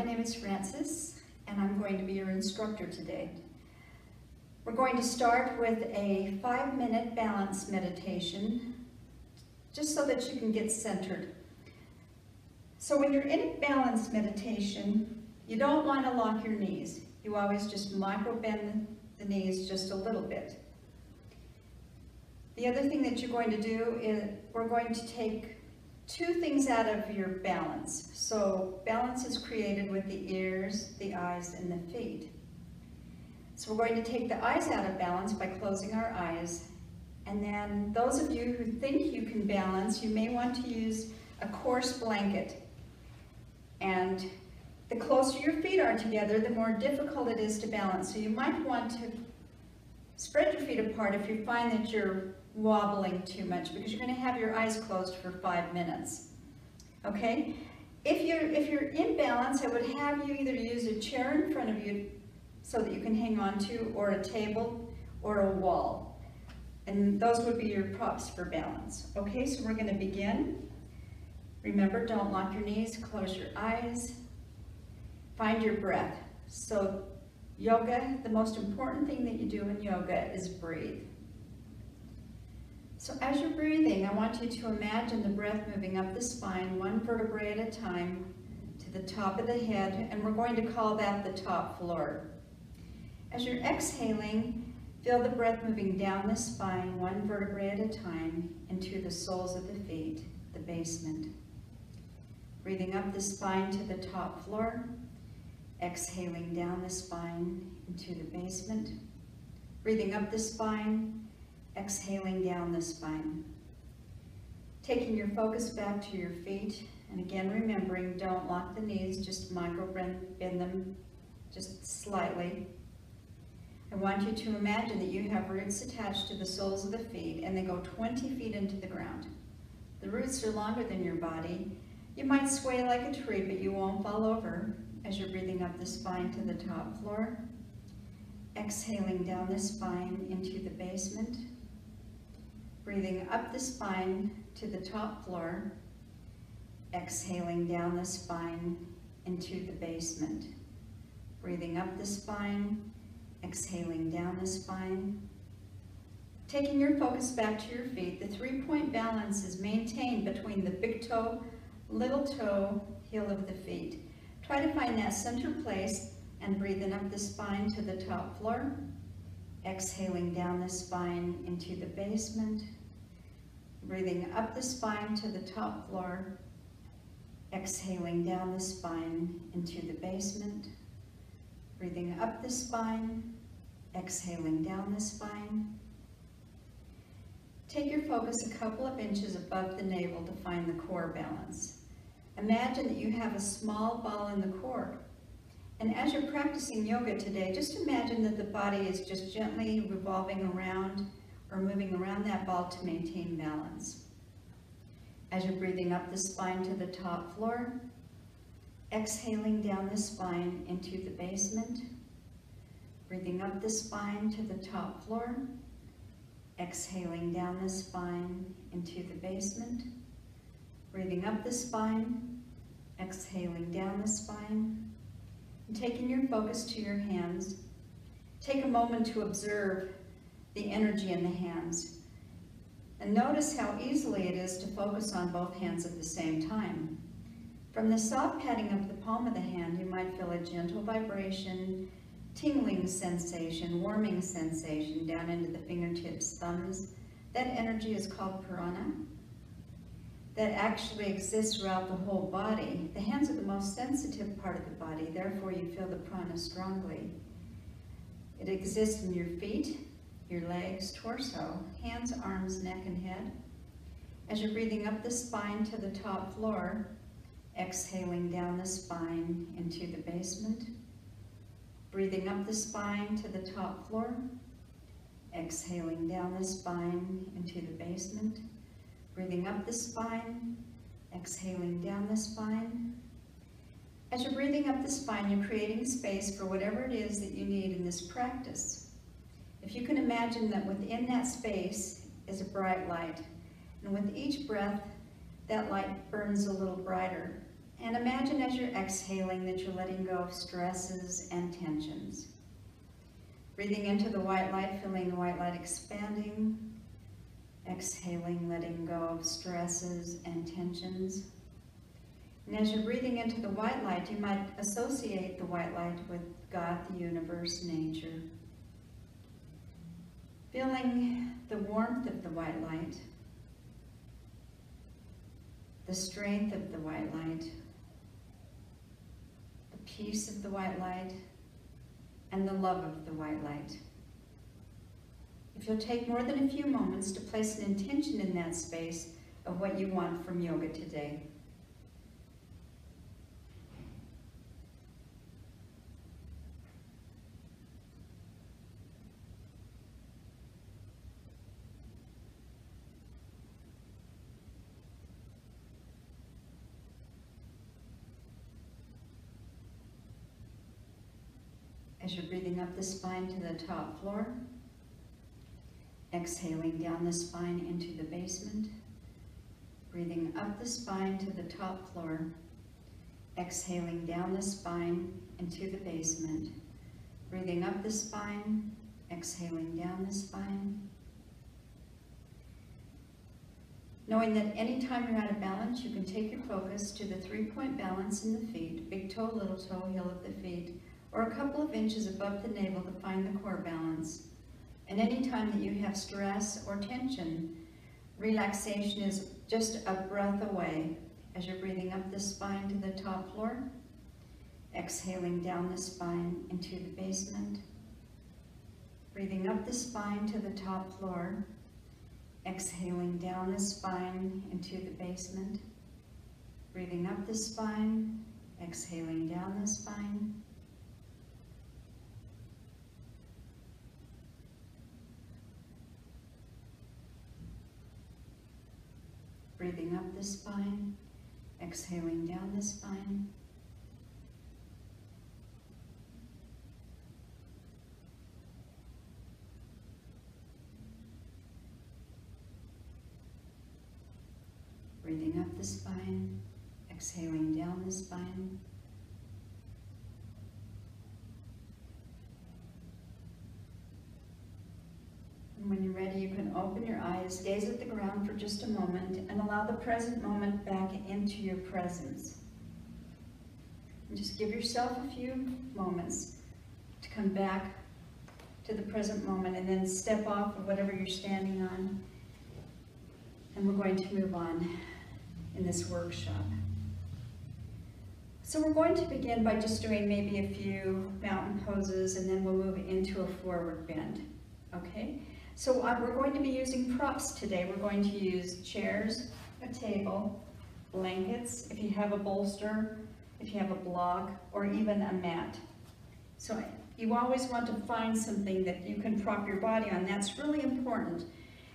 my name is Frances, and I'm going to be your instructor today. We're going to start with a 5-minute balance meditation, just so that you can get centered. So when you're in a balance meditation, you don't want to lock your knees. You always just micro bend the knees just a little bit. The other thing that you're going to do is we're going to take two things out of your balance. So balance is created with the ears, the eyes, and the feet. So we're going to take the eyes out of balance by closing our eyes. And then those of you who think you can balance, you may want to use a coarse blanket. And the closer your feet are together, the more difficult it is to balance. So you might want to spread your feet apart if you find that you're wobbling too much, because you're going to have your eyes closed for 5 minutes. Okay? If you're in balance, I would have you either use a chair in front of you so that you can hang on to, or a table, or a wall. And those would be your props for balance. Okay, so we're going to begin. Remember, don't lock your knees, close your eyes. Find your breath. So yoga, the most important thing that you do in yoga is breathe. So as you're breathing, I want you to imagine the breath moving up the spine, one vertebrae at a time, to the top of the head, and we're going to call that the top floor. As you're exhaling, feel the breath moving down the spine, one vertebrae at a time, into the soles of the feet, the basement. Breathing up the spine to the top floor, exhaling down the spine into the basement. Breathing up the spine, exhaling down the spine. Taking your focus back to your feet, and again remembering, don't lock the knees, just micro bend them just slightly. I want you to imagine that you have roots attached to the soles of the feet, and they go 20 feet into the ground. The roots are longer than your body. You might sway like a tree, but you won't fall over as you're breathing up the spine to the top floor. Exhaling down the spine into the basement. Breathing up the spine to the top floor. Exhaling down the spine into the basement. Breathing up the spine. Exhaling down the spine. Taking your focus back to your feet, the 3-point balance is maintained between the big toe, little toe, heel of the feet. Try to find that center place and breathing up the spine to the top floor. Exhaling down the spine into the basement. Breathing up the spine to the top floor. Exhaling down the spine into the basement. Breathing up the spine. Exhaling down the spine. Take your focus a couple of inches above the navel to find the core balance. Imagine that you have a small ball in the core. And as you're practicing yoga today, just imagine that the body is just gently revolving around or moving around that ball to maintain balance. As you're breathing up the spine to the top floor, exhaling down the spine into the basement, breathing up the spine to the top floor, exhaling down the spine into the basement, breathing up the spine, exhaling down the spine, and taking your focus to your hands. Take a moment to observe the energy in the hands. And notice how easily it is to focus on both hands at the same time. From the soft patting of the palm of the hand, you might feel a gentle vibration, tingling sensation, warming sensation down into the fingertips, thumbs. That energy is called prana. That actually exists throughout the whole body. The hands are the most sensitive part of the body, therefore you feel the prana strongly. It exists in your feet, your legs, torso, hands, arms, neck, and head. As you're breathing up the spine to the top floor, exhaling down the spine into the basement, breathing up the spine to the top floor, exhaling down the spine into the basement, breathing up the spine, exhaling down the spine. As you're breathing up the spine, you're creating space for whatever it is that you need in this practice. If you can imagine that within that space is a bright light, and with each breath, that light burns a little brighter. And imagine as you're exhaling that you're letting go of stresses and tensions. Breathing into the white light, feeling the white light expanding. Exhaling, letting go of stresses and tensions. And as you're breathing into the white light, you might associate the white light with God, the universe, nature. Feeling the warmth of the white light, the strength of the white light, the peace of the white light, and the love of the white light. If you'll take more than a few moments to place an intention in that space of what you want from yoga today. As you're breathing up the spine to the top floor, exhaling down the spine into the basement, breathing up the spine to the top floor, exhaling down the spine into the basement, breathing up the spine, exhaling down the spine. Knowing that anytime you're out of balance, you can take your focus to the 3-point balance in the feet, big toe, little toe, heel of the feet, or a couple of inches above the navel to find the core balance. And anytime that you have stress or tension, relaxation is just a breath away as you're breathing up the spine to the top floor, exhaling down the spine into the basement, breathing up the spine to the top floor, exhaling down the spine into the basement, breathing up the spine, exhaling down the spine. Breathing up the spine, exhaling down the spine. Breathing up the spine, exhaling down the spine. And when you're ready, you can open your eyes, gaze at the ground for just a moment, and allow the present moment back into your presence. And just give yourself a few moments to come back to the present moment, and then step off of whatever you're standing on. And we're going to move on in this workshop. So we're going to begin by just doing maybe a few mountain poses, and then we'll move into a forward bend, okay? So we're going to be using props today. We're going to use chairs, a table, blankets, if you have a bolster, if you have a block, or even a mat. So you always want to find something that you can prop your body on. That's really important.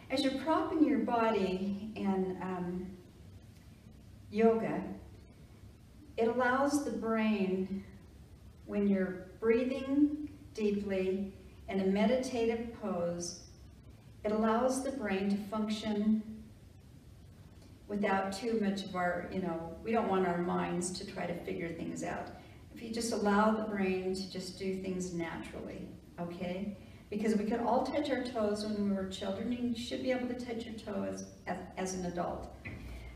As you're propping your body in yoga, it allows the brain, when you're breathing deeply in a meditative pose, it allows the brain to function without too much of our, we don't want our minds to try to figure things out. If you just allow the brain to just do things naturally, okay? Because we could all touch our toes when we were children, and you should be able to touch your toes as an adult.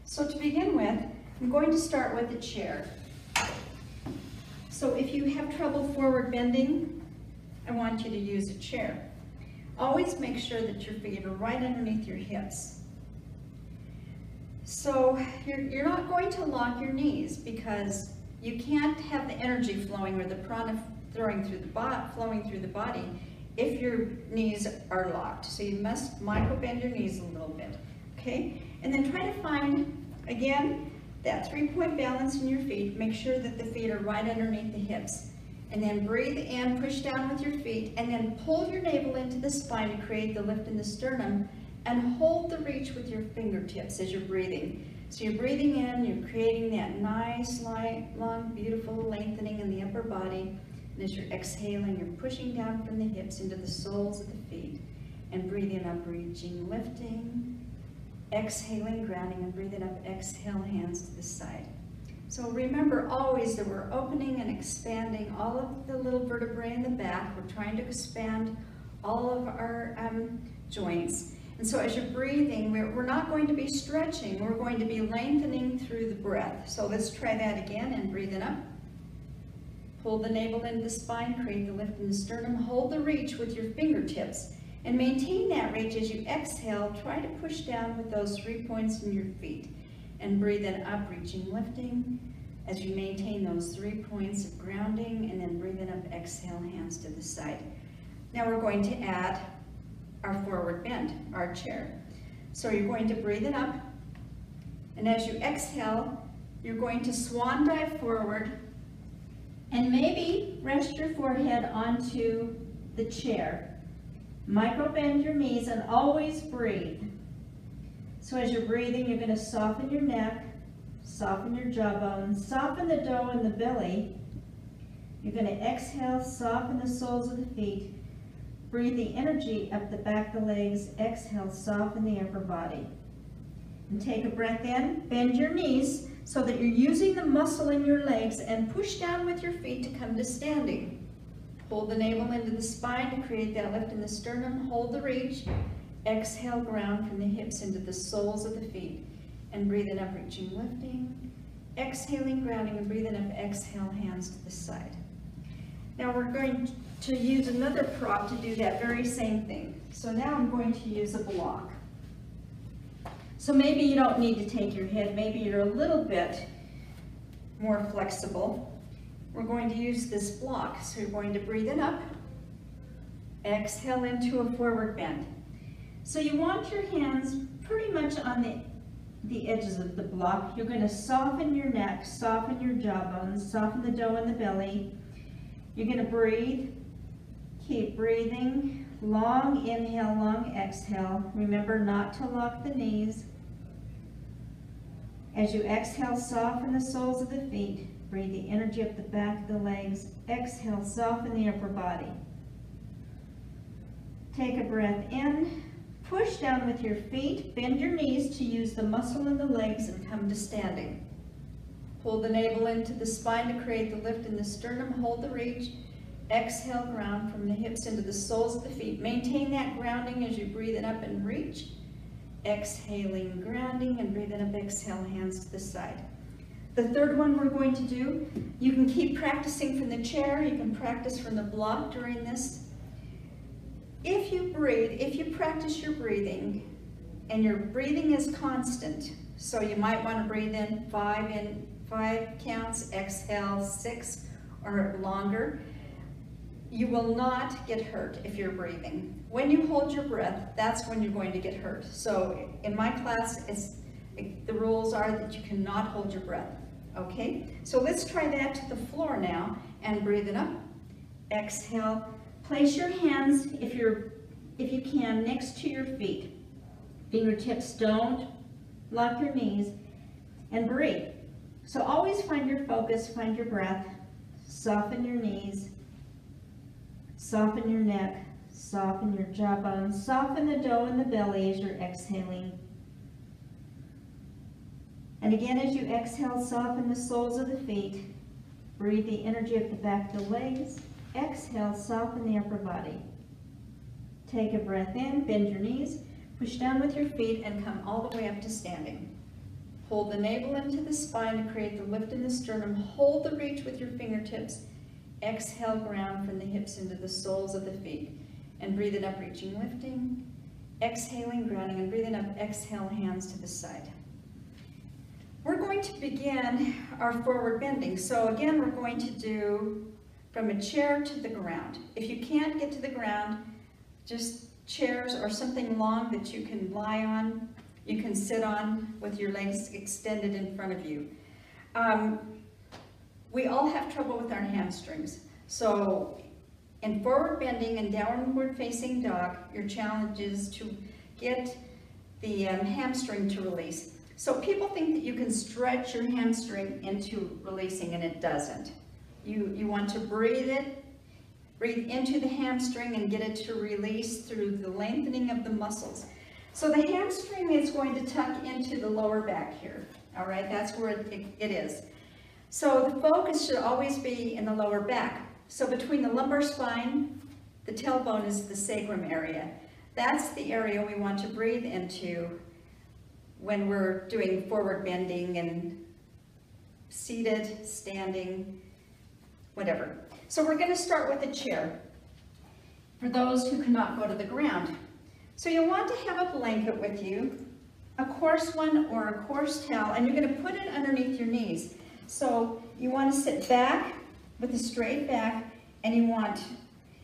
So to begin with, I'm going to start with a chair. So if you have trouble forward bending, I want you to use a chair. Always make sure that your feet are right underneath your hips. So you're not going to lock your knees, because you can't have the energy flowing or the prana flowing through the body if your knees are locked. So you must micro bend your knees a little bit, okay? And then try to find, again, that 3-point balance in your feet. Make sure that the feet are right underneath the hips. And then breathe in, push down with your feet, and then pull your navel into the spine to create the lift in the sternum, and hold the reach with your fingertips as you're breathing. So you're breathing in, you're creating that nice, light, long, beautiful lengthening in the upper body. And as you're exhaling, you're pushing down from the hips into the soles of the feet. And breathing up, reaching, lifting, exhaling, grounding, and breathing up, exhale, hands to the side. So remember always that we're opening and expanding all of the little vertebrae in the back. We're trying to expand all of our joints. And so as you're breathing, we're not going to be stretching, we're going to be lengthening through the breath. So let's try that again, and breathe in up. Pull the navel into the spine, create the lift in the sternum, hold the reach with your fingertips, and maintain that reach as you exhale. Try to push down with those 3 points in your feet. And breathe in up, reaching, lifting, as you maintain those 3 points of grounding, and then breathe in up, exhale, hands to the side. Now we're going to add our forward bend, our chair. So you're going to breathe it up, and as you exhale, you're going to swan dive forward, and maybe rest your forehead onto the chair. Micro bend your knees and always breathe. So as you're breathing, you're going to soften your neck, soften your jawbone, soften the dough in the belly. You're going to exhale, soften the soles of the feet. Breathe the energy up the back of the legs. Exhale, soften the upper body. And take a breath in, bend your knees so that you're using the muscle in your legs, and push down with your feet to come to standing. Hold the navel into the spine to create that lift in the sternum. Hold the reach. Exhale, ground from the hips into the soles of the feet. And breathe in up, reaching, lifting. Exhaling, grounding, and breathing up, exhale, hands to the side. Now we're going to use another prop to do that very same thing. So now I'm going to use a block. So maybe you don't need to take your head, maybe you're a little bit more flexible. We're going to use this block. So you're going to breathe it up, exhale into a forward bend. So you want your hands pretty much on the edges of the block. You're going to soften your neck, soften your jawbone, soften the dough in the belly. You're going to breathe, keep breathing, long inhale, long exhale. Remember not to lock the knees. As you exhale, soften the soles of the feet. Breathe the energy up the back of the legs. Exhale, soften the upper body. Take a breath in. Push down with your feet, bend your knees to use the muscle in the legs, and come to standing. Pull the navel into the spine to create the lift in the sternum, hold the reach. Exhale, ground from the hips into the soles of the feet. Maintain that grounding as you breathe it up and reach. Exhaling, grounding, and breathe it up, exhale, hands to the side. The third one we're going to do, you can keep practicing from the chair, you can practice from the block during this. If you breathe, if you practice your breathing, and your breathing is constant, so you might want to breathe in 5 counts, exhale 6 or longer, you will not get hurt if you're breathing. When you hold your breath, that's when you're going to get hurt. So in my class, the rules are that you cannot hold your breath, okay? So let's try that to the floor now, and breathe it up, exhale. Place your hands, if you can, next to your feet. Fingertips don't lock your knees, and breathe. So always find your focus, find your breath, soften your knees, soften your neck, soften your jawbone, soften the dough in the belly as you're exhaling. And again, as you exhale, soften the soles of the feet. Breathe the energy up the back of the legs. Exhale, soften the upper body. Take a breath in, bend your knees, push down with your feet, and come all the way up to standing. Hold the navel into the spine to create the lift in the sternum. Hold the reach with your fingertips. Exhale, ground from the hips into the soles of the feet. And breathe it up, reaching, lifting. Exhaling, grounding, and breathing up. Exhale, hands to the side. We're going to begin our forward bending. So again, we're going to do from a chair to the ground. If you can't get to the ground, just chairs or something long that you can lie on, you can sit on with your legs extended in front of you. We all have trouble with our hamstrings. So in forward bending and downward facing dog, your challenge is to get the hamstring to release. So people think that you can stretch your hamstring into releasing, and it doesn't. You want to breathe into the hamstring and get it to release through the lengthening of the muscles. So the hamstring is going to tuck into the lower back here. All right, that's where it is. So the focus should always be in the lower back. So between the lumbar spine, the tailbone is the sacrum area. That's the area we want to breathe into when we're doing forward bending and seated, standing, whatever. So we're going to start with a chair for those who cannot go to the ground. So you'll want to have a blanket with you, a coarse one or a coarse towel, and you're going to put it underneath your knees. So you want to sit back with a straight back, and you want,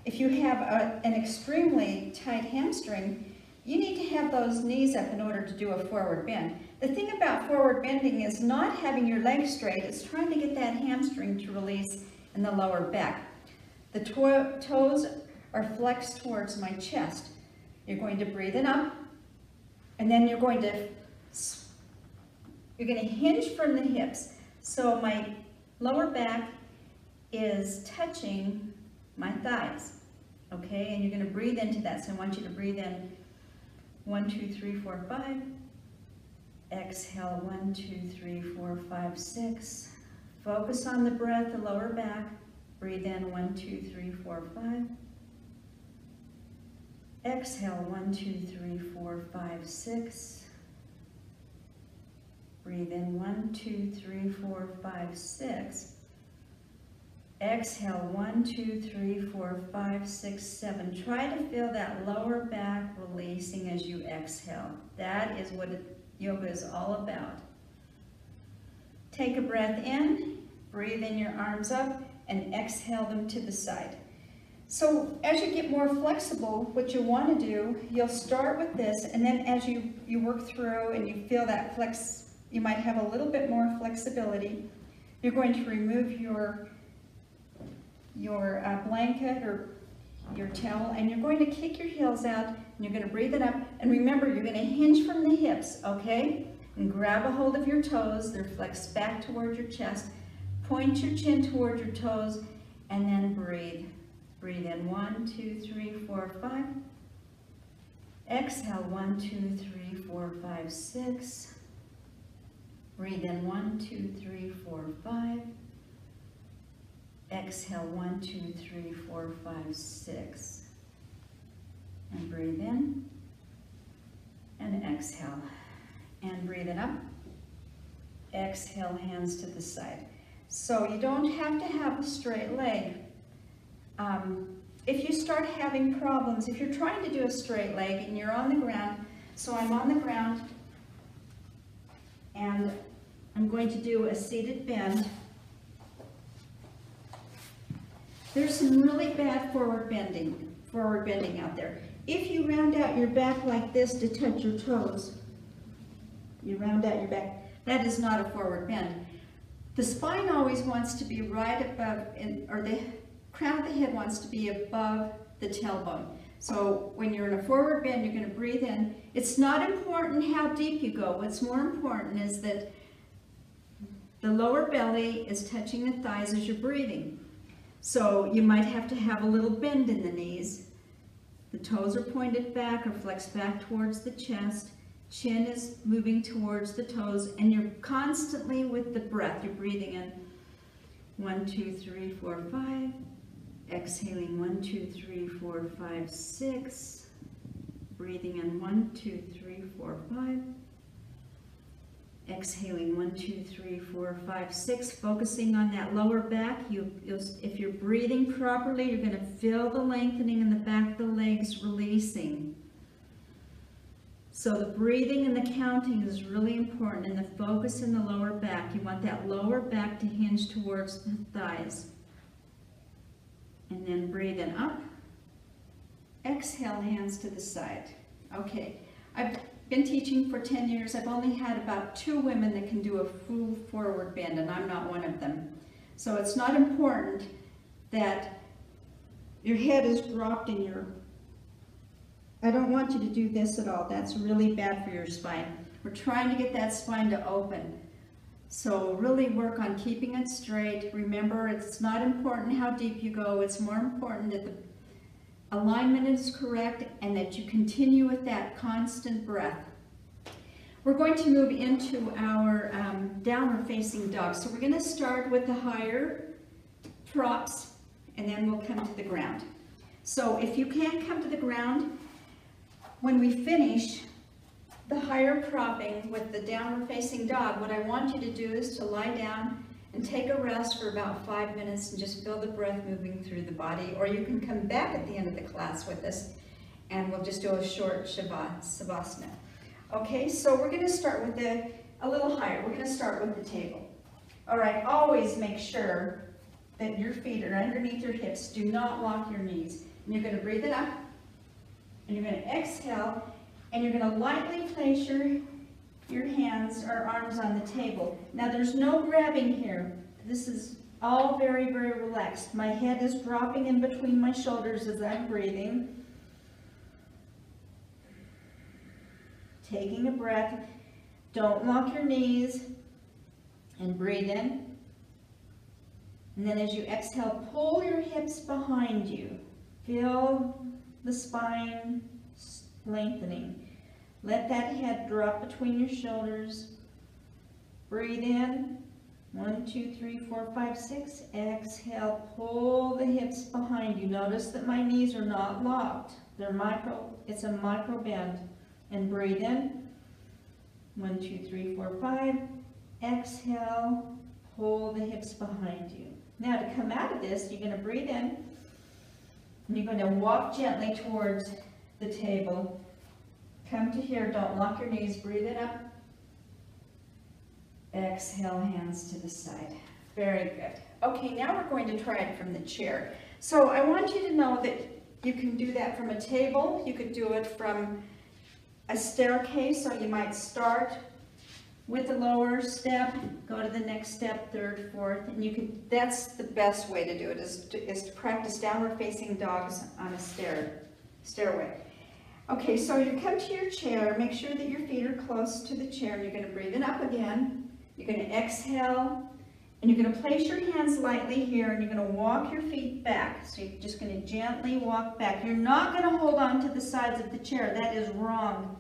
if you have an extremely tight hamstring, you need to have those knees up in order to do a forward bend. The thing about forward bending is not having your legs straight, it's trying to get that hamstring to release in the lower back. The toes are flexed towards my chest. You're going to breathe in up, and then you're going to hinge from the hips. So my lower back is touching my thighs, okay? And you're going to breathe into that. So I want you to breathe in 1, 2, 3, 4, 5. Exhale 1, 2, 3, 4, 5, 6. Focus on the breath, the lower back. Breathe in 1, 2, 3, 4, 5. Exhale 1, 2, 3, 4, 5, 6. Breathe in 1, 2, 3, 4, 5, 6. Exhale 1, 2, 3, 4, 5, 6, 7. Try to feel that lower back releasing as you exhale. That is what yoga is all about. Take a breath in, breathe in your arms up, and exhale them to the side. So as you get more flexible, what you want to do, you'll start with this, and then as you work through and you feel that flex, you might have a little bit more flexibility. You're going to remove your blanket or your towel, and you're going to kick your heels out, and you're going to breathe it up. And remember, you're going to hinge from the hips, okay? And grab a hold of your toes. They're flexed back toward your chest. Point your chin toward your toes, and then breathe. Breathe in 1, 2, 3, 4, 5. Exhale 1, 2, 3, 4, 5, 6. Breathe in 1, 2, 3, 4, 5. Exhale 1, 2, 3, 4, 5, 6. And breathe in and exhale. And breathe it up. Exhale, hands to the side. So you don't have to have a straight leg. If you start having problems, if you're trying to do a straight leg and you're on the ground, so I'm on the ground and I'm going to do a seated bend. There's some really bad forward bending out there. If you round out your back like this to touch your toes, you round out your back, that is not a forward bend. The spine always wants to be right above, or the crown of the head wants to be above the tailbone. So when you're in a forward bend, you're going to breathe in. It's not important how deep you go. What's more important is that the lower belly is touching the thighs as you're breathing. So you might have to have a little bend in the knees. The toes are pointed back or flexed back towards the chest. Chin is moving towards the toes, and you're constantly with the breath. You're breathing in 1, 2, 3, 4, 5. Exhaling 1, 2, 3, 4, 5, 6. Breathing in 1, 2, 3, 4, 5. Exhaling 1, 2, 3, 4, 5, 6. Focusing on that lower back. If you're breathing properly, you're going to feel the lengthening in the back of the legs releasing. So the breathing and the counting is really important, and the focus in the lower back. You want that lower back to hinge towards the thighs. And then breathe in up. Exhale, hands to the side. Okay, I've been teaching for 10 years. I've only had about 2 women that can do a full forward bend, and I'm not one of them. So it's not important that your head is dropped in your... I don't want you to do this at all. That's really bad for your spine. We're trying to get that spine to open. So really work on keeping it straight. Remember, it's not important how deep you go. It's more important that the alignment is correct and that you continue with that constant breath. we're going to move into our downward facing dog. So we're going to start with the higher props, and then we'll come to the ground. So if you can't come to the ground, when we finish the higher propping with the downward facing dog, what I want you to do is to lie down and take a rest for about 5 minutes and just feel the breath moving through the body. Or you can come back at the end of the class with us and we'll just do a short Savasana. Okay, so we're going to start with a little higher. We're going to start with the table. All right, always make sure that your feet are underneath your hips. Do not lock your knees. And you're going to breathe it up, and you're going to exhale, and you're going to lightly place your hands or arms on the table. Now there's no grabbing here. This is all very, very relaxed. My head is dropping in between my shoulders as I'm breathing. Taking a breath. Don't lock your knees, and breathe in. And then as you exhale, pull your hips behind you. Feel the spine lengthening. Let that head drop between your shoulders. Breathe in. 1, 2, 3, 4, 5, 6. Exhale, pull the hips behind you. Notice that my knees are not locked. It's a micro bend. And breathe in. 1, 2, 3, 4, 5. Exhale, pull the hips behind you. Now to come out of this, you're going to breathe in, and you're going to walk gently towards the table. Come to here, don't lock your knees, breathe it up. Exhale, hands to the side. Very good. Okay, now we're going to try it from the chair. So I want you to know that you can do that from a table, you could do it from a staircase, so you might start with the lower step, go to the next step, third, fourth, and that's the best way to do it, is to practice downward facing dogs on a stairway. Okay, so you come to your chair, make sure that your feet are close to the chair, and you're going to breathe it up again. You're going to exhale, and you're going to place your hands lightly here, and you're going to walk your feet back. So you're just going to gently walk back. You're not going to hold on to the sides of the chair. That is wrong.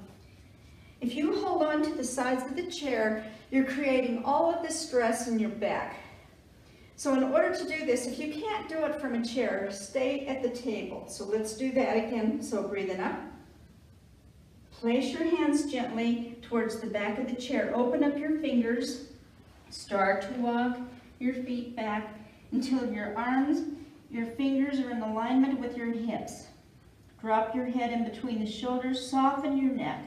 If you hold on to the sides of the chair, you're creating all of this stress in your back. So in order to do this, if you can't do it from a chair, stay at the table. So let's do that again. So breathing up. Place your hands gently towards the back of the chair. Open up your fingers. Start to walk your feet back until your arms, your fingers are in alignment with your hips. Drop your head in between the shoulders. Soften your neck.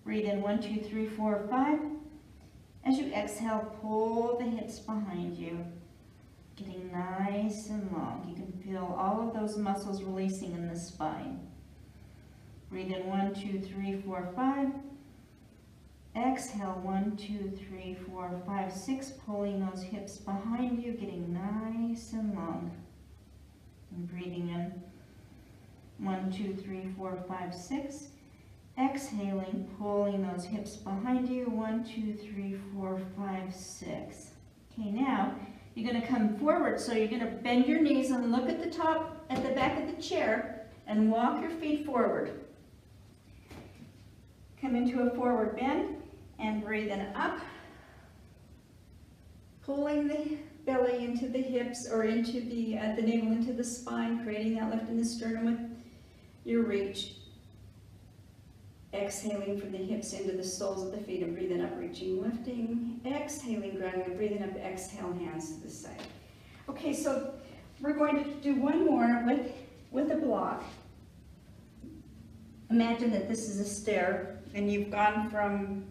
Breathe in 1, 2, 3, 4, 5. As you exhale, pull the hips behind you, getting nice and long. You can feel all of those muscles releasing in the spine. Breathe in 1, 2, 3, 4, 5. Exhale 1, 2, 3, 4, 5, 6. Pulling those hips behind you, getting nice and long. And breathing in 1, 2, 3, 4, 5, 6. Exhaling, pulling those hips behind you. 1, 2, 3, 4, 5, 6. Okay, now you're going to come forward. So you're going to bend your knees and look at the top, at the back of the chair, and walk your feet forward. Come into a forward bend and breathe in up, pulling the belly into the hips or into the navel into the spine, creating that lift in the sternum with your reach. Exhaling from the hips into the soles of the feet and breathing up, reaching, lifting, exhaling, grounding, and breathing up, exhale, hands to the side. Okay, so we're going to do one more with a block. Imagine that this is a stair and you've gone from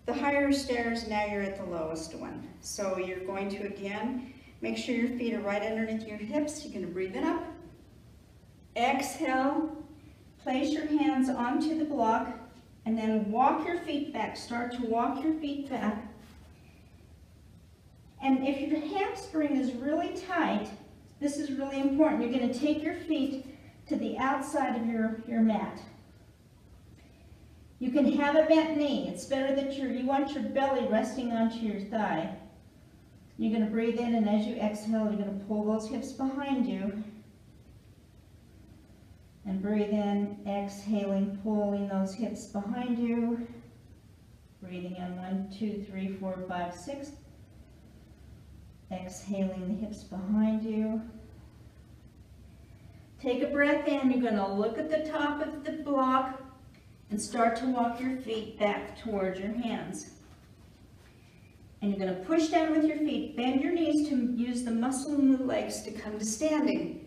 the higher stairs, now you're at the lowest one. So you're going to, again, make sure your feet are right underneath your hips. You're going to breathe it up. Exhale. Place your hands onto the block and then walk your feet back. Start to walk your feet back. And if your hamstring is really tight, this is really important. You're going to take your feet to the outside of your mat. You can have a bent knee. It's better that you want your belly resting onto your thigh. You're going to breathe in, and as you exhale, you're going to pull those hips behind you. And breathe in, exhaling, pulling those hips behind you. Breathing in 1, 2, 3, 4, 5, 6. Exhaling the hips behind you. Take a breath in. You're going to look at the top of the block and start to walk your feet back towards your hands. And you're going to push down with your feet. Bend your knees to use the muscle in the legs to come to standing.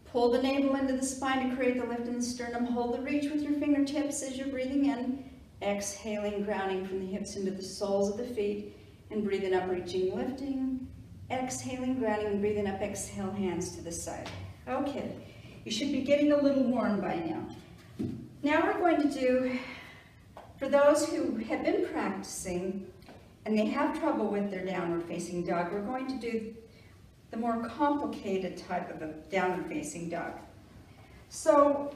Pull the navel into the spine to create the lift in the sternum. Hold the reach with your fingertips as you're breathing in. Exhaling, grounding from the hips into the soles of the feet. And breathing up, reaching, lifting. Exhaling, grounding, and breathing up. Exhale, hands to the side. Okay, you should be getting a little warm by now. Now we're going to do, for those who have been practicing and they have trouble with their downward facing dog, we're going to do the more complicated type of a downward facing dog. So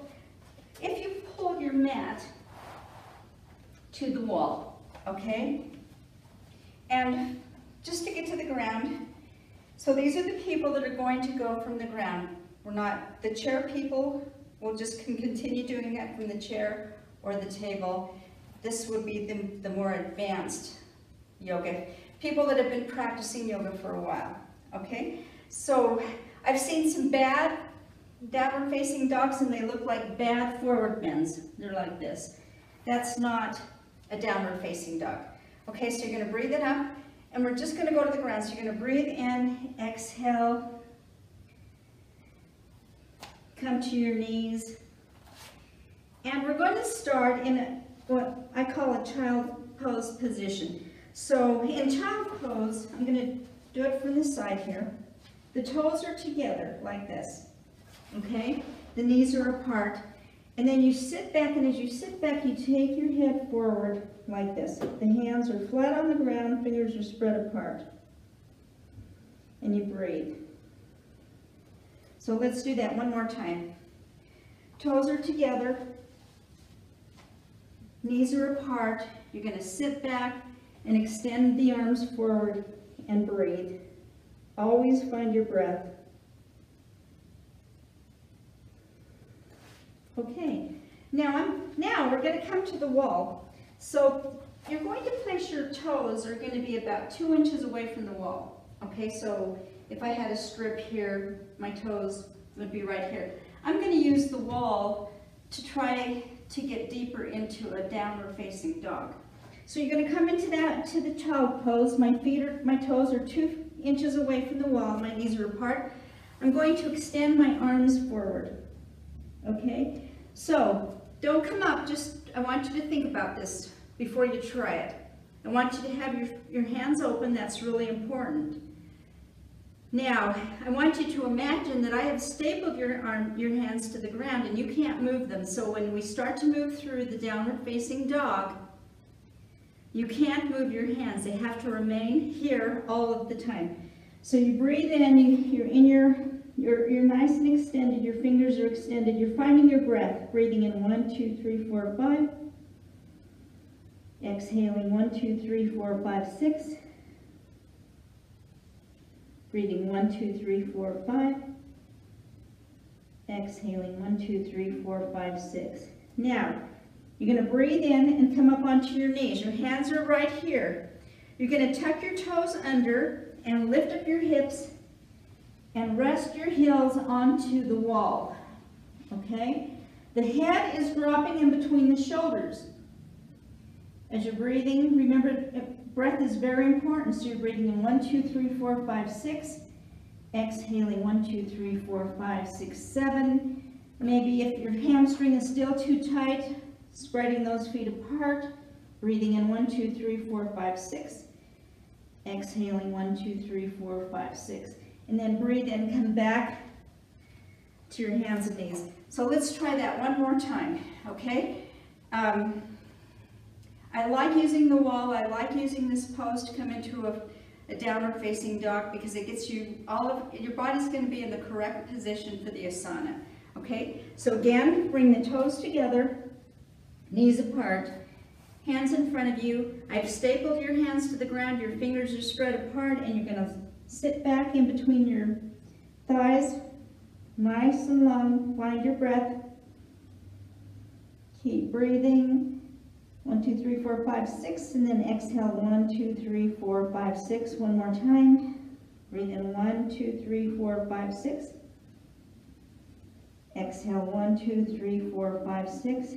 if you pull your mat to the wall, okay, and just to get to the ground, so these are the people that are going to go from the ground. We're not, the chair people will just continue doing that from the chair or the table. This would be the more advanced yoga. People that have been practicing yoga for a while, okay? So I've seen some bad downward facing dogs and they look like bad forward bends. They're like this. That's not a downward facing dog. Okay, so you're gonna breathe it up and we're just gonna go to the ground. So you're gonna breathe in, exhale, come to your knees, and we're going to start in what I call a child pose position. So in child pose, I'm going to do it from the side here. The toes are together like this, okay? The knees are apart, and then you sit back, and as you sit back, you take your head forward like this. The hands are flat on the ground, fingers are spread apart, and you breathe. So let's do that one more time. Toes are together, knees are apart. You're going to sit back and extend the arms forward and breathe. Always find your breath. Okay, now we're going to come to the wall. So you're going to place your toes are going to be about 2 inches away from the wall. Okay, so if I had a strip here, my toes would be right here. I'm going to use the wall to try to get deeper into a downward facing dog. So you're going to come into the child pose. My toes are 2 inches away from the wall. My knees are apart. I'm going to extend my arms forward. Okay? So don't come up. I want you to think about this before you try it. I want you to have your hands open. That's really important. Now, I want you to imagine that I have stapled your hands to the ground and you can't move them. So when we start to move through the downward facing dog, you can't move your hands. They have to remain here all of the time. So you breathe in, you're nice and extended, your fingers are extended, you're finding your breath. Breathing in 1, 2, 3, 4, 5. Exhaling 1, 2, 3, 4, 5, 6. Breathing 1, 2, 3, 4, 5. Exhaling 1, 2, 3, 4, 5, 6. Now, you're going to breathe in and come up onto your knees. Your hands are right here. You're going to tuck your toes under and lift up your hips and rest your heels onto the wall. Okay? The head is dropping in between the shoulders. As you're breathing, remember, breath is very important. So you're breathing in 1, 2, 3, 4, 5, 6. Exhaling 1, 2, 3, 4, 5, 6, 7. Maybe if your hamstring is still too tight, spreading those feet apart. Breathing in 1, 2, 3, 4, 5, 6. Exhaling 1, 2, 3, 4, 5, 6. And then breathe in, come back to your hands and knees. So let's try that one more time, okay? I like using the wall. I like using this pose to come into a downward facing dog because it gets you your body's going to be in the correct position for the asana. Okay, so again, bring the toes together, knees apart, hands in front of you. I've stapled your hands to the ground, your fingers are spread apart, and you're going to sit back in between your thighs, nice and long. Find your breath. Keep breathing. 1, 2, 3, 4, 5, 6, and then exhale 1, 2, 3, 4, 5, 6. One more time. Breathe in 1, 2, 3, 4, 5, 6. Exhale 1, 2, 3, 4, 5, 6.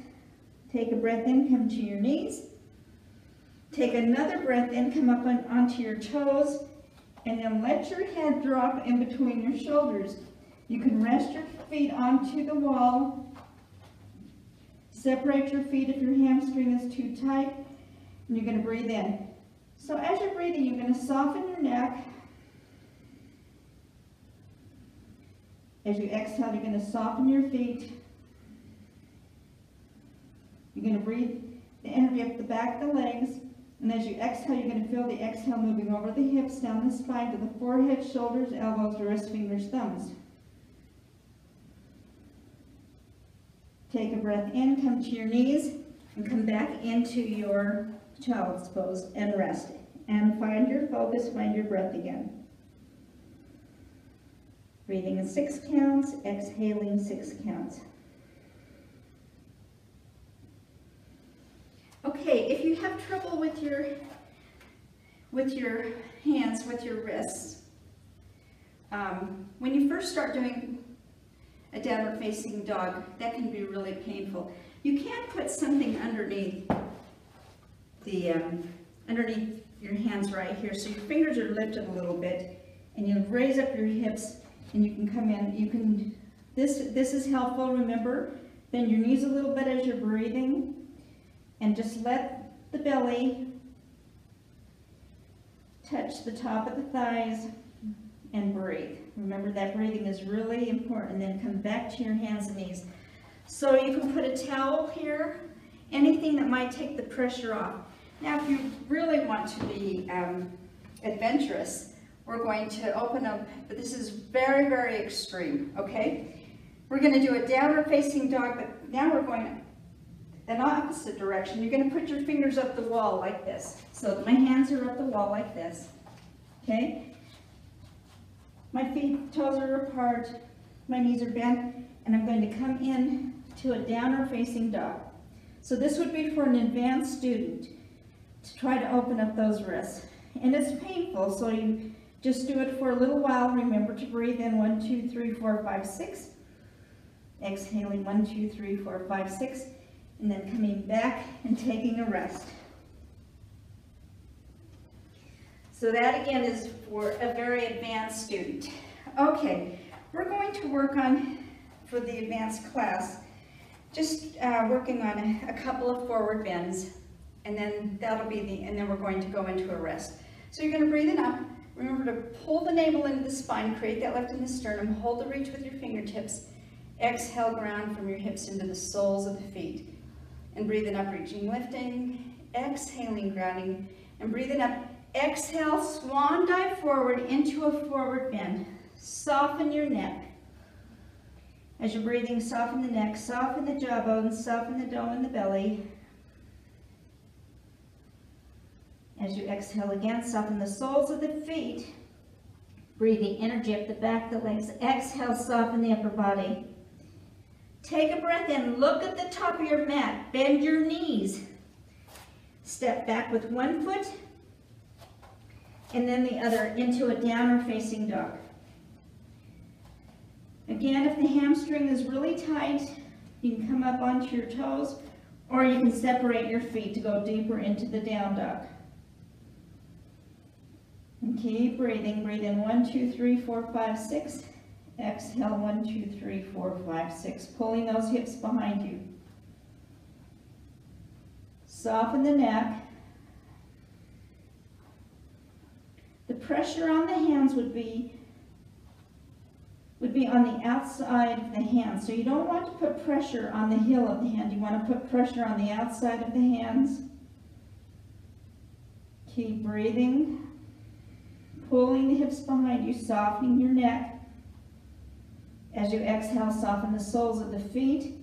Take a breath in, come to your knees. Take another breath in, come up onto your toes, and then let your head drop in between your shoulders. You can rest your feet onto the wall. Separate your feet if your hamstring is too tight, and you're going to breathe in. So as you're breathing, you're going to soften your neck. As you exhale, you're going to soften your feet. You're going to breathe the energy up the back of the legs. And as you exhale, you're going to feel the exhale moving over the hips, down the spine to the forehead, shoulders, elbows, wrists, fingers, thumbs. Take a breath in, come to your knees, and come back into your child's pose and rest. And find your focus, find your breath again. Breathing in 6 counts, exhaling 6 counts. Okay, if you have trouble with your hands, with your wrists, when you first start doing a downward facing dog, that can be really painful. You can put something underneath underneath your hands right here, so your fingers are lifted a little bit, and you raise up your hips, and you can come in. You can. This is helpful. Remember, bend your knees a little bit as you're breathing, and just let the belly touch the top of the thighs and breathe. Remember that breathing is really important. And then come back to your hands and knees. So you can put a towel here, anything that might take the pressure off. Now if you really want to be adventurous, we're going to open up, but this is very, very extreme, okay? We're going to do a downward facing dog, but now we're going an opposite direction. You're going to put your fingers up the wall like this. So my hands are up the wall like this, okay? My feet, toes are apart, my knees are bent, and I'm going to come in to a downward facing dog. So this would be for an advanced student to try to open up those wrists. And it's painful, so you just do it for a little while. Remember to breathe in 1, 2, 3, 4, 5, 6. Exhaling 1, 2, 3, 4, 5, 6. And then coming back and taking a rest. So that again is for a very advanced student. Okay, we're going to work on, for the advanced class, just working on a couple of forward bends, and then that'll be and then we're going to go into a rest. So you're going to breathe it up. Remember to pull the navel into the spine, create that lift in the sternum, hold the reach with your fingertips. Exhale, ground from your hips into the soles of the feet. And breathing up, reaching, lifting, exhaling, grounding, and breathing up. Exhale, swan dive forward into a forward bend. Soften your neck. As you're breathing, soften the neck, soften the jawbone, soften the dome in the belly. As you exhale again, soften the soles of the feet. Breathing energy up the back of the legs. Exhale, soften the upper body. Take a breath in, look at the top of your mat, bend your knees. Step back with one foot and then the other into a downward facing dog. Again, if the hamstring is really tight, you can come up onto your toes, or you can separate your feet to go deeper into the down dog. And keep breathing. Breathe in 1, 2, 3, 4, 5, 6. Exhale, 1, 2, 3, 4, 5, 6. Pulling those hips behind you. Soften the neck. The pressure on the hands would be on the outside of the hand. So you don't want to put pressure on the heel of the hand. You want to put pressure on the outside of the hands. Keep breathing. Pulling the hips behind you, softening your neck. As you exhale, soften the soles of the feet.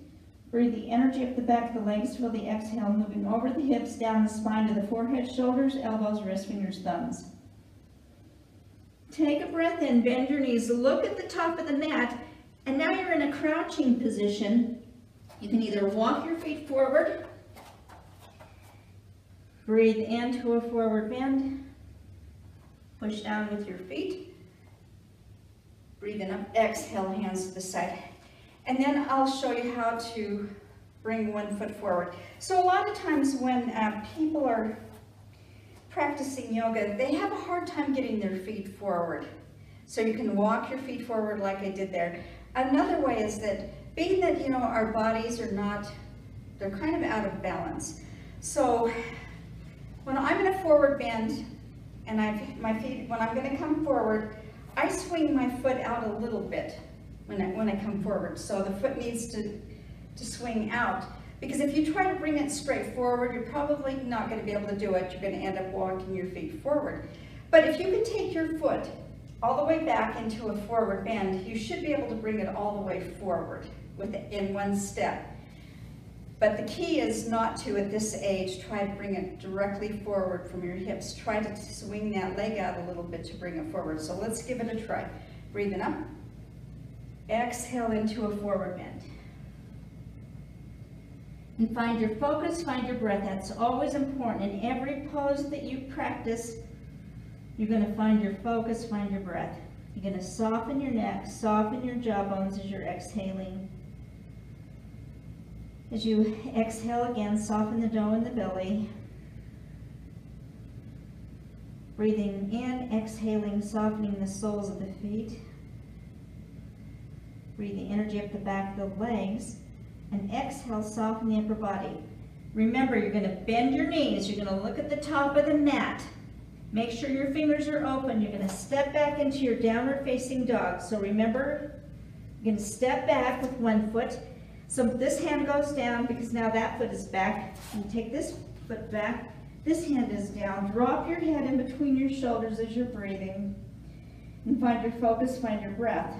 Breathe the energy up the back of the legs. Feel the exhale moving over the hips, down the spine to the forehead, shoulders, elbows, wrists, fingers, thumbs. Take a breath in, bend your knees, look at the top of the mat, and now you're in a crouching position. You can either walk your feet forward, Breathe into a forward bend. Push down with your feet. Breathing up, exhale, hands to the side. And then I'll show you how to bring one foot forward. So a lot of times when people are practicing yoga, they have a hard time getting their feet forward. So you can walk your feet forward like I did there. Another way is that, being that, you know, our bodies are not, they're kind of out of balance. So when I'm in a forward bend and my feet, when I'm going to come forward, I swing my foot out a little bit when I come forward. So the foot needs to swing out. Because if you try to bring it straight forward, you're probably not going to be able to do it. You're going to end up walking your feet forward. But if you can take your foot all the way back into a forward bend, you should be able to bring it all the way forward in one step. But the key is not to, at this age, try to bring it directly forward from your hips. Try to swing that leg out a little bit to bring it forward. So let's give it a try. Breathing up. Exhale into a forward bend. And find your focus, find your breath. That's always important. In every pose that you practice, you're going to find your focus, find your breath. You're going to soften your neck, soften your jawbones as you're exhaling. As you exhale again, soften the dome in the belly. Breathing in, exhaling, softening the soles of the feet. Breathing energy up the back of the legs. And exhale, soften the upper body. Remember, you're going to bend your knees. You're going to look at the top of the mat. Make sure your fingers are open. You're going to step back into your downward facing dog. So remember, you're going to step back with one foot. So this hand goes down because now that foot is back. You take this foot back. This hand is down. Drop your head in between your shoulders as you're breathing. And find your focus, find your breath.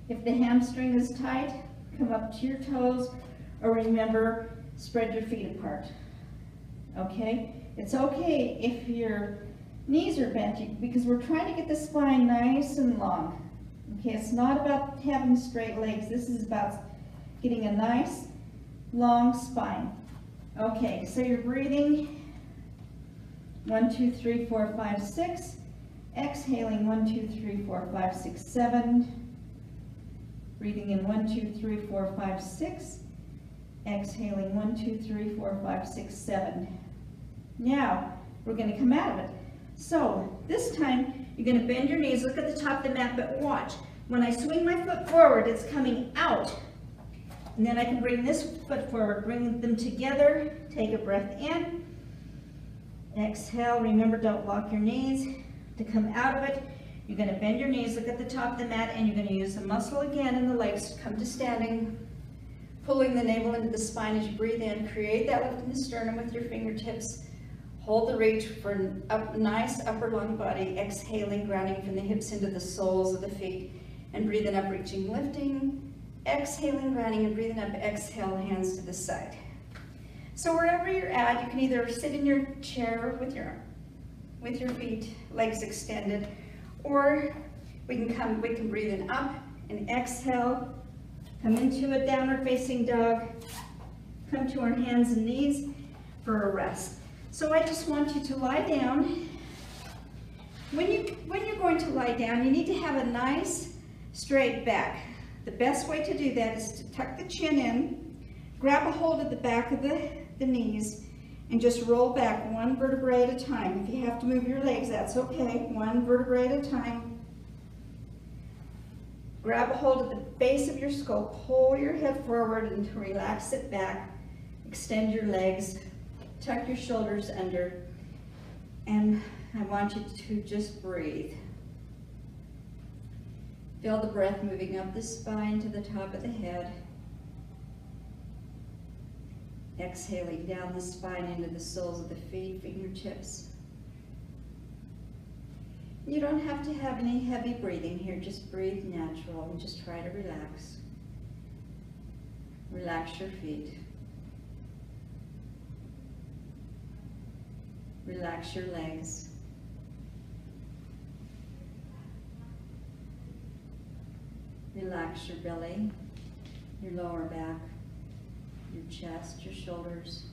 If the hamstring is tight, come up to your toes, or remember, spread your feet apart. Okay? It's okay if your knees are bent, because we're trying to get the spine nice and long. Okay, it's not about having straight legs. This is about getting a nice, long spine. Okay, so you're breathing 1, 2, 3, 4, 5, 6. Exhaling 1, 2, 3, 4, 5, 6, 7. Breathing in 1, 2, 3, 4, 5, 6. Exhaling 1, 2, 3, 4, 5, 6, 7. Now, we're going to come out of it. So, this time, you're going to bend your knees, look at the top of the mat, but watch. When I swing my foot forward, it's coming out. And then I can bring this foot forward, bring them together, take a breath in. Exhale, remember, don't lock your knees. To come out of it, you're going to bend your knees, look at the top of the mat, and you're going to use the muscle again in the legs to come to standing, pulling the navel into the spine as you breathe in. Create that lift in the sternum with your fingertips. Hold the reach for a nice upper long body. Exhaling, grounding from the hips into the soles of the feet. And breathing up, reaching, lifting. Exhaling, grounding, and breathing up. Exhale, hands to the side. So wherever you're at, you can either sit in your chair with your feet, legs extended, or we can breathe in up and exhale, come into a downward facing dog, come to our hands and knees for a rest. So I just want you to lie down. When you're going to lie down, you need to have a nice straight back. The best way to do that is to tuck the chin in, grab a hold of the back of the knees, and just roll back one vertebrae at a time. If you have to move your legs, that's okay. One vertebrae at a time. Grab a hold of the base of your skull, pull your head forward and relax it back. Extend your legs, tuck your shoulders under, and I want you to just breathe. Feel the breath moving up the spine to the top of the head. Exhaling down the spine into the soles of the feet, fingertips. You don't have to have any heavy breathing here, just breathe natural and just try to relax. Relax your feet. Relax your legs. Relax your belly, your lower back, your chest, your shoulders.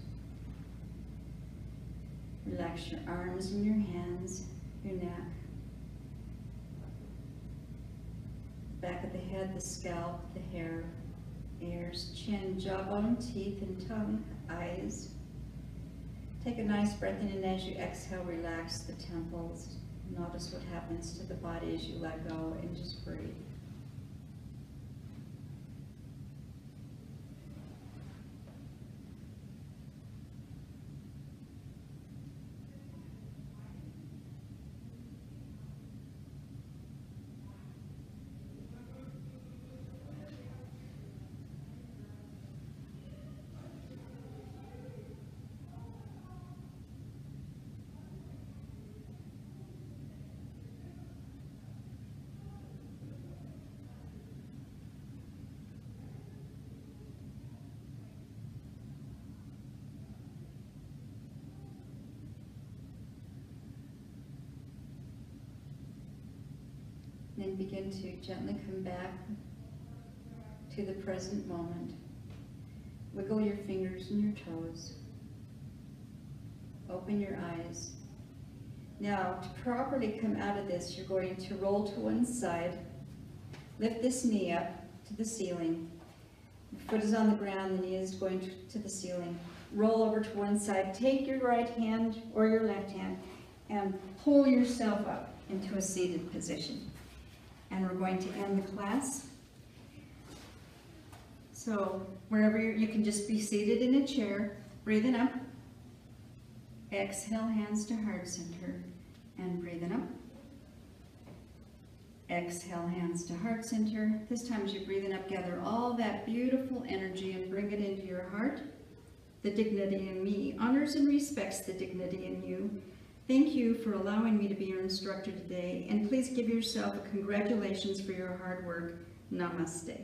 Relax your arms and your hands, your neck. Back of the head, the scalp, the hair, ears, chin, jawbone, teeth and tongue, eyes. Take a nice breath in, and as you exhale, relax the temples. Notice what happens to the body as you let go, and just breathe. Then begin to gently come back to the present moment. Wiggle your fingers and your toes. Open your eyes. Now, to properly come out of this, you're going to roll to one side. Lift this knee up to the ceiling. The foot is on the ground, the knee is going to the ceiling. Roll over to one side. Take your right hand or your left hand and pull yourself up into a seated position. And we're going to end the class. So wherever you can just be seated in a chair, breathing up. Exhale, hands to heart center, and breathing up. Exhale, hands to heart center. This time as you're breathing up, gather all that beautiful energy and bring it into your heart. The dignity in me honors and respects the dignity in you. Thank you for allowing me to be your instructor today, and please give yourself a congratulations for your hard work. Namaste.